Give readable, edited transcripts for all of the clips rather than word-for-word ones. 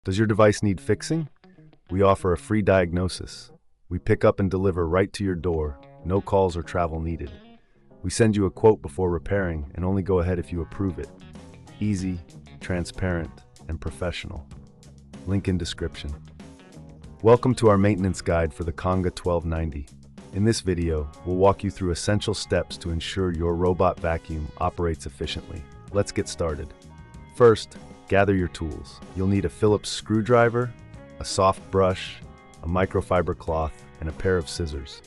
Does your device need fixing? We offer a free diagnosis. We pick up and deliver right to your door, no calls or travel needed. We send you a quote before repairing and only go ahead if you approve it. Easy, transparent, and professional. Link in description. Welcome to our maintenance guide for the Conga 1290. In this video, we'll walk you through essential steps to ensure your robot vacuum operates efficiently. Let's get started. First, gather your tools. You'll need a Phillips screwdriver, a soft brush, a microfiber cloth, and a pair of scissors.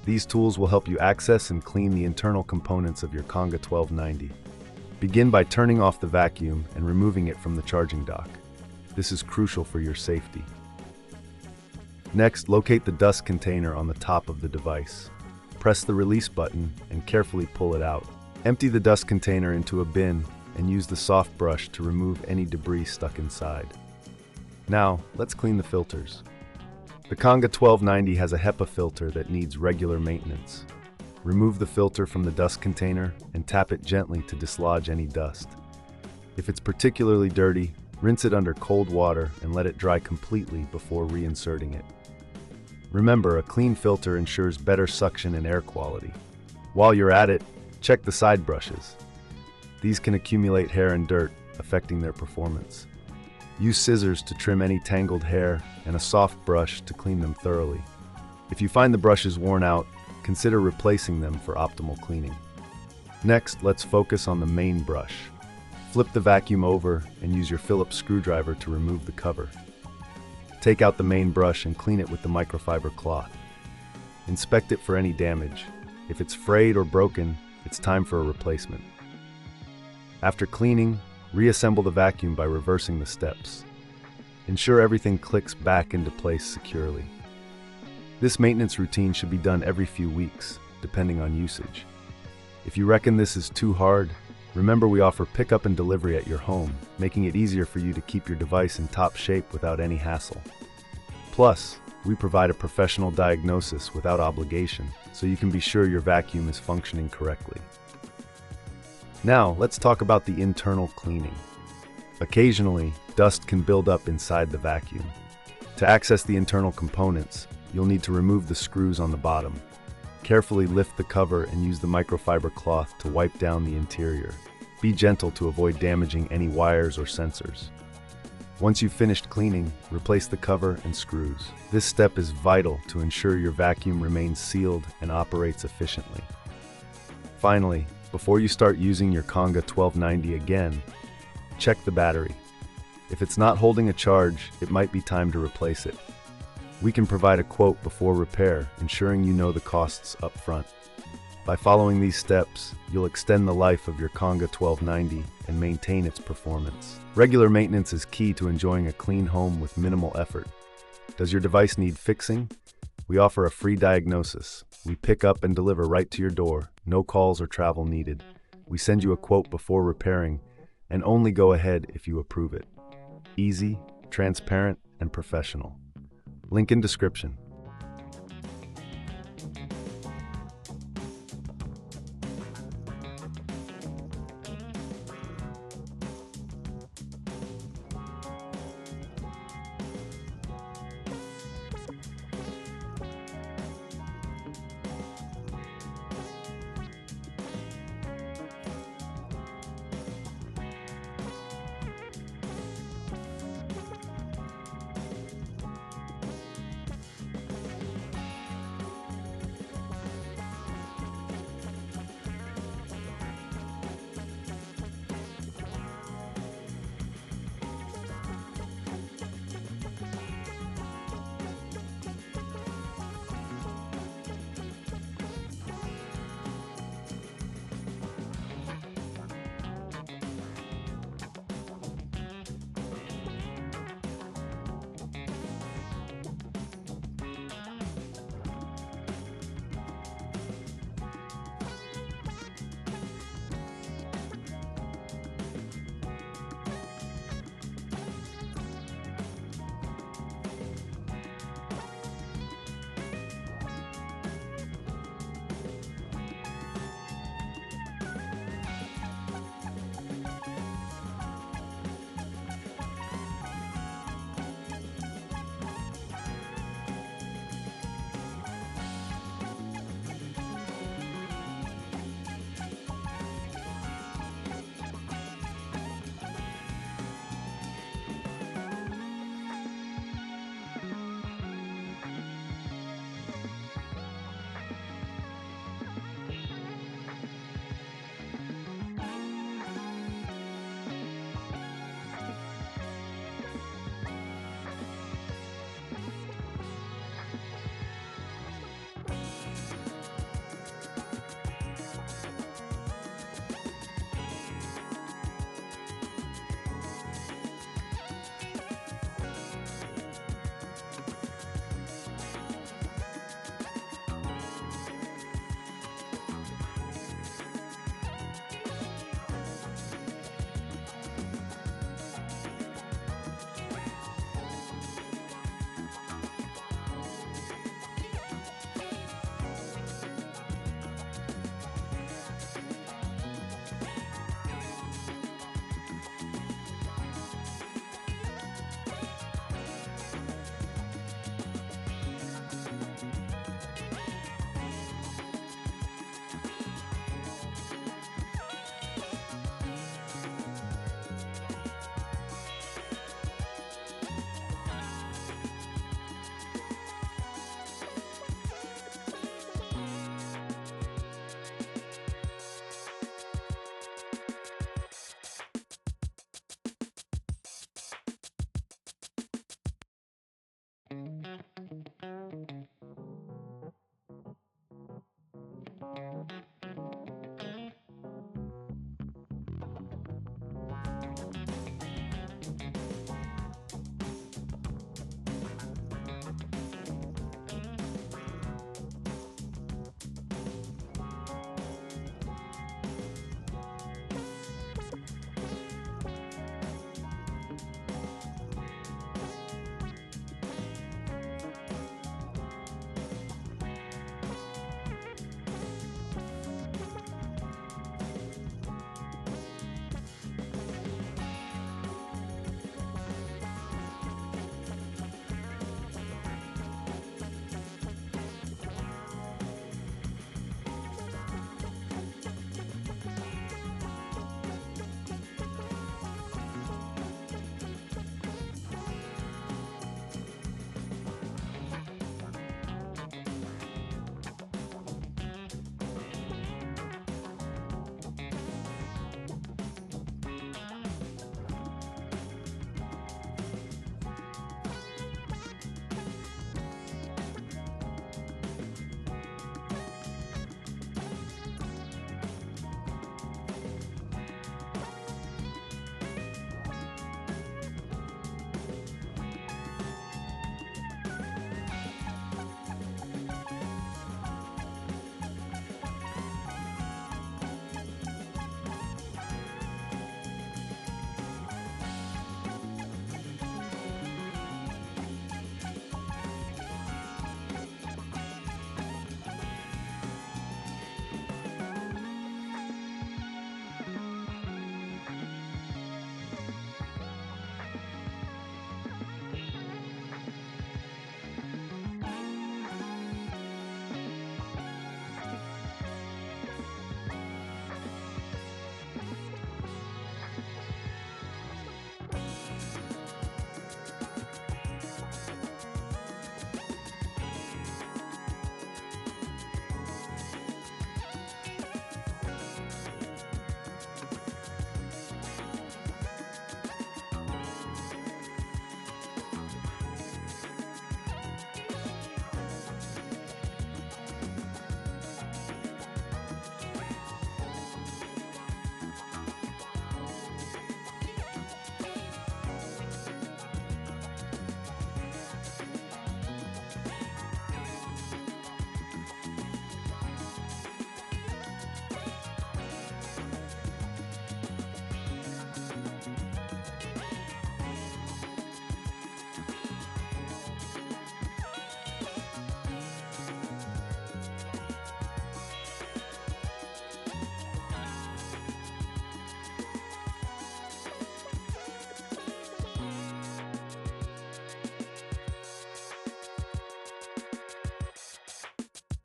These tools will help you access and clean the internal components of your Conga 1290. Begin by turning off the vacuum and removing it from the charging dock. This is crucial for your safety. Next, locate the dust container on the top of the device. Press the release button and carefully pull it out. Empty the dust container into a bin and use the soft brush to remove any debris stuck inside. Now, let's clean the filters. The Conga 1290 has a HEPA filter that needs regular maintenance. Remove the filter from the dust container and tap it gently to dislodge any dust. If it's particularly dirty, rinse it under cold water and let it dry completely before reinserting it. Remember, a clean filter ensures better suction and air quality. While you're at it, check the side brushes. These can accumulate hair and dirt, affecting their performance. Use scissors to trim any tangled hair and a soft brush to clean them thoroughly. If you find the brushes worn out, consider replacing them for optimal cleaning. Next, let's focus on the main brush. Flip the vacuum over and use your Phillips screwdriver to remove the cover. Take out the main brush and clean it with the microfiber cloth. Inspect it for any damage. If it's frayed or broken, it's time for a replacement. After cleaning, reassemble the vacuum by reversing the steps. Ensure everything clicks back into place securely. This maintenance routine should be done every few weeks, depending on usage. If you reckon this is too hard, remember we offer pickup and delivery at your home, making it easier for you to keep your device in top shape without any hassle. Plus, we provide a professional diagnosis without obligation, so you can be sure your vacuum is functioning correctly. Now, let's talk about the internal cleaning. Occasionally, dust can build up inside the vacuum. To access the internal components, you'll need to remove the screws on the bottom. Carefully lift the cover and use the microfiber cloth to wipe down the interior. Be gentle to avoid damaging any wires or sensors. Once you've finished cleaning, replace the cover and screws. This step is vital to ensure your vacuum remains sealed and operates efficiently. Finally, before you start using your Conga 1290 again, check the battery. If it's not holding a charge, it might be time to replace it. We can provide a quote before repair, ensuring you know the costs up front. By following these steps, you'll extend the life of your Conga 1290 and maintain its performance. Regular maintenance is key to enjoying a clean home with minimal effort. Does your device need fixing? We offer a free diagnosis. We pick up and deliver right to your door, no calls or travel needed. We send you a quote before repairing and only go ahead if you approve it. Easy, transparent, and professional. Link in description.